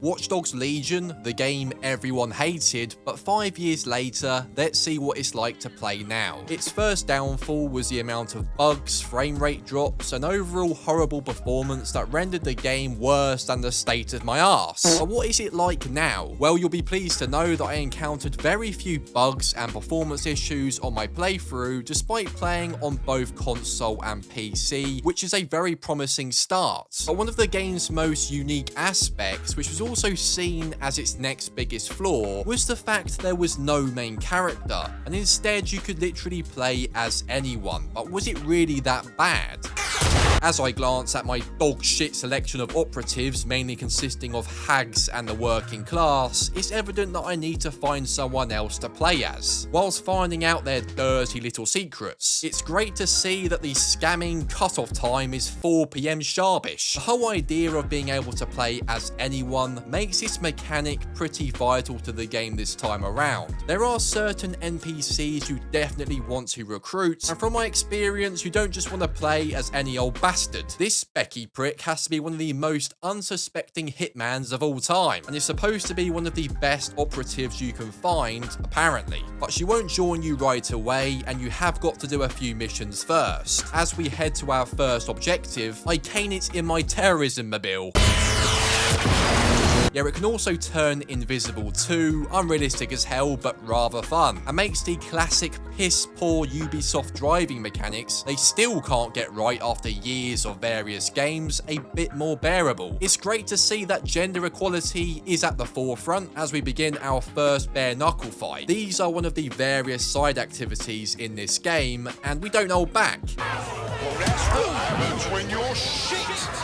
Watch Dogs Legion, the game everyone hated, but 5 years later, let's see what it's like to play now. Its first downfall was the amount of bugs, frame rate drops, and overall horrible performance that rendered the game worse than the state of my arse. But what is it like now? Well, you'll be pleased to know that I encountered very few bugs and performance issues on my playthrough, despite playing on both console and PC, which is a very promising start. But one of the game's most unique aspects, which was also seen as its next biggest flaw, was the fact there was no main character, and instead you could literally play as anyone. But was it really that bad? As I glance at my dog shit selection of operatives, mainly consisting of hags and the working class, it's evident that I need to find someone else to play as, whilst finding out their dirty little secrets. It's great to see that the scamming cutoff time is 4 PM sharpish. The whole idea of being able to play as anyone makes this mechanic pretty vital to the game this time around. There are certain NPCs you definitely want to recruit, and from my experience, you don't just want to play as any old bastard. This Becky prick has to be one of the most unsuspecting hitmans of all time, and is supposed to be one of the best operatives you can find, apparently. But she won't join you right away, and you have got to do a few missions first. As we head to our first objective, I cane it in my terrorism mobile. Yeah, it can also turn invisible too, unrealistic as hell but rather fun, and makes the classic piss poor Ubisoft driving mechanics they still can't get right after years of various games a bit more bearable. It's great to see that gender equality is at the forefront as we begin our first bare knuckle fight. These are one of the various side activities in this game, and we don't hold back. Well, that's what happens when you're shit.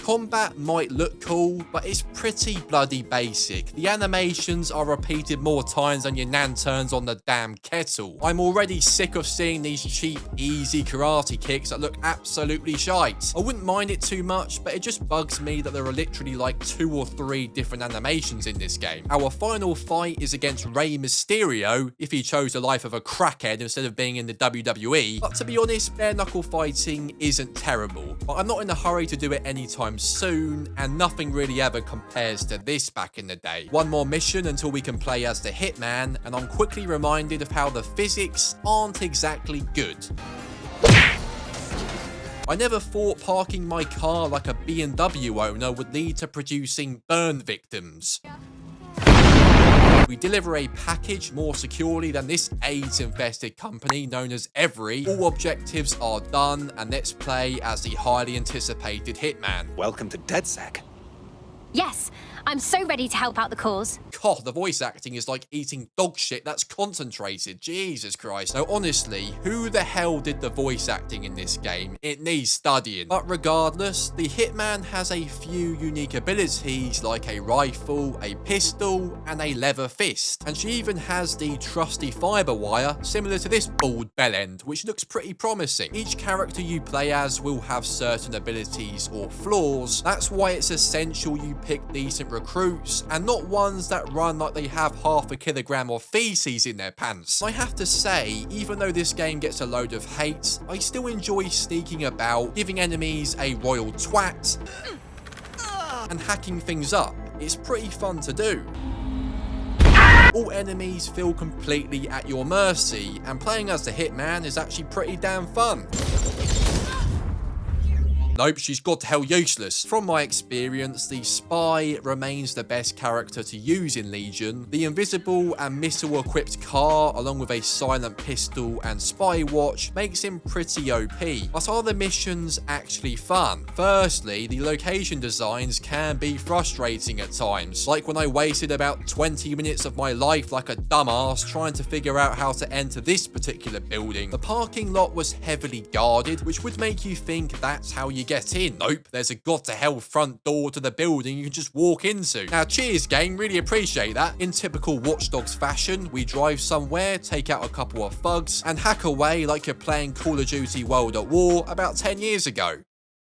Combat might look cool, but it's pretty bloody basic. The animations are repeated more times than your nan turns on the damn kettle. I'm already sick of seeing these cheap, easy karate kicks that look absolutely shite. I wouldn't mind it too much, but it just bugs me that there are literally like 2 or 3 different animations in this game. Our final fight is against Rey Mysterio, if he chose the life of a crackhead instead of being in the WWE. But to be honest, bare knuckle fighting isn't terrible, but I'm not in a hurry to do it anytime soon, and nothing really ever compares to this back in the day. One more mission until we can play as the hitman, and I'm quickly reminded of how the physics aren't exactly good. I never thought parking my car like a BMW owner would lead to producing burn victims. We deliver a package more securely than this AIDS-infested company known as Every. All objectives are done, and let's play as the highly anticipated hitman. Welcome to DedSec. Yes, I'm so ready to help out the cause. God, the voice acting is like eating dog shit that's concentrated. Jesus Christ. Now, honestly, who the hell did the voice acting in this game? It needs studying. But regardless, the hitman has a few unique abilities like a rifle, a pistol, and a leather fist. And she even has the trusty fiber wire, similar to this bald bell end, which looks pretty promising. Each character you play as will have certain abilities or flaws. That's why it's essential you pick decent recruits, and not ones that run like they have half a kilogram of feces in their pants. I have to say, even though this game gets a load of hate, I still enjoy sneaking about, giving enemies a royal twat, and hacking things up. It's pretty fun to do. All enemies feel completely at your mercy, and playing as the hitman is actually pretty damn fun. Nope, she's god to hell useless. From my experience, the spy remains the best character to use in Legion. The invisible and missile-equipped car, along with a silent pistol and spy watch, makes him pretty OP. But are the missions actually fun? Firstly, the location designs can be frustrating at times, like when I wasted about 20 minutes of my life like a dumbass trying to figure out how to enter this particular building. The parking lot was heavily guarded, which would make you think that's how you get in. Nope, there's a god to hell front door to the building you can just walk into. Now, cheers game, really appreciate that. In typical Watch Dogs fashion, we drive somewhere, take out a couple of thugs, and hack away like you're playing Call of Duty World at War about 10 years ago.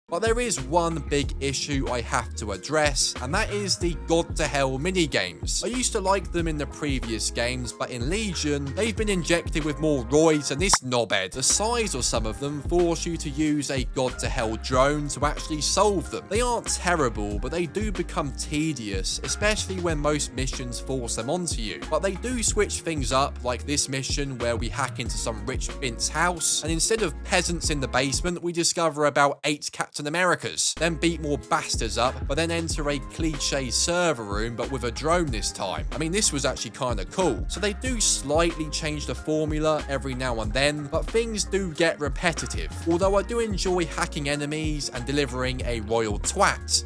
But there is one big issue I have to address, and that is the God to Hell minigames. I used to like them in the previous games, but in Legion, they've been injected with more roids and this knobhead. The size of some of them force you to use a God to Hell drone to actually solve them. They aren't terrible, but they do become tedious, especially when most missions force them onto you. But they do switch things up, like this mission where we hack into some rich Bint's house, and instead of peasants in the basement, we discover about 8 Captain Americas, then beat more bastards up, but then enter a cliche server room, but with a drone this time. I mean, this was actually kind of cool. So they do slightly change the formula every now and then, but things do get repetitive, although I do enjoy hacking enemies and delivering a royal twat.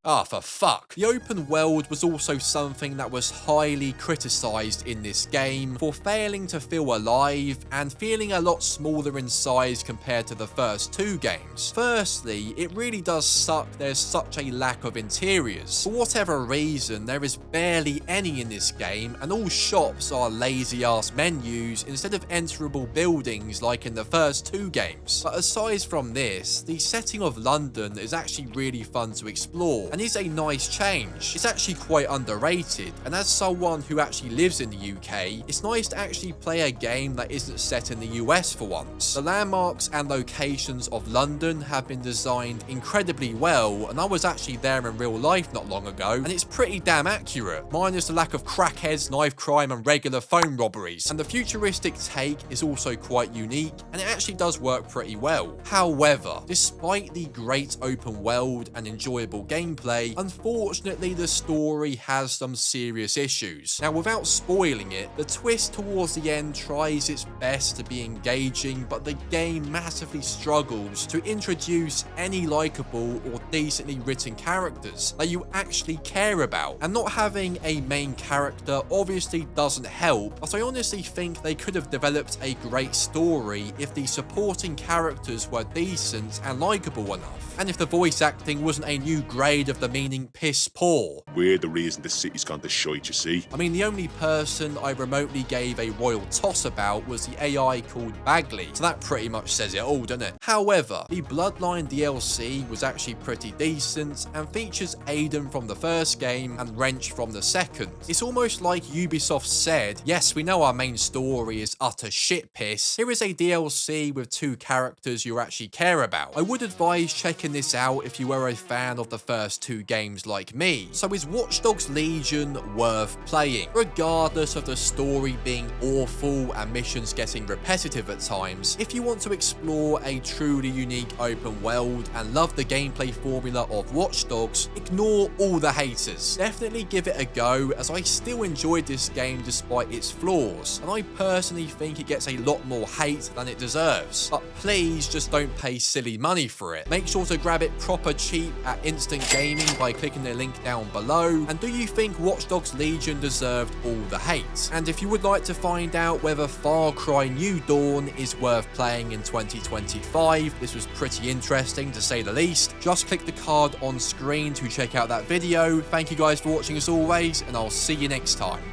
Ah, for fuck. The open world was also something that was highly criticised in this game for failing to feel alive and feeling a lot smaller in size compared to the first 2 games. Firstly, it really does suck there's such a lack of interiors. For whatever reason, there is barely any in this game, and all shops are lazy ass menus instead of enterable buildings like in the first 2 games. But aside from this, the setting of London is actually really fun to explore, and is a nice change. It's actually quite underrated, and as someone who actually lives in the UK, it's nice to actually play a game that isn't set in the US for once. The landmarks and locations of London have been designed incredibly well, and I was actually there in real life not long ago, and it's pretty damn accurate, minus the lack of crackheads, knife crime, and regular phone robberies. And the futuristic take is also quite unique, and it actually does work pretty well. However, despite the great open world and enjoyable gameplay, unfortunately the story has some serious issues. Now, without spoiling it, the twist towards the end tries its best to be engaging, but the game massively struggles to introduce any likable or decently written characters that you actually care about. And not having a main character obviously doesn't help, but I honestly think they could have developed a great story if the supporting characters were decent and likable enough, and if the voice acting wasn't a new grade of the meaning piss poor. We're the reason the city's gone to shite, you see. I mean, the only person I remotely gave a royal toss about was the AI called Bagley, so that pretty much says it all, doesn't it? However, the Bloodline DLC was actually pretty decent and features Aiden from the first game and Wrench from the second. It's almost like Ubisoft said, yes, we know our main story is utter shit piss. Here is a DLC with 2 characters you actually care about. I would advise checking this out if you were a fan of the first 2 games like me. So is Watch Dogs Legion worth playing? Regardless of the story being awful and missions getting repetitive at times, if you want to explore a truly unique open world and love the gameplay formula of Watch Dogs, ignore all the haters. Definitely give it a go, as I still enjoyed this game despite its flaws, and I personally think it gets a lot more hate than it deserves. But please just don't pay silly money for it. Make sure to grab it proper cheap at Instant Gaming by clicking the link down below. And do you think Watch Dogs Legion deserved all the hate? And if you would like to find out whether Far Cry New Dawn is worth playing in 2025, this was pretty interesting to say the least, just click the card on screen to check out that video. Thank you guys for watching as always, and I'll see you next time.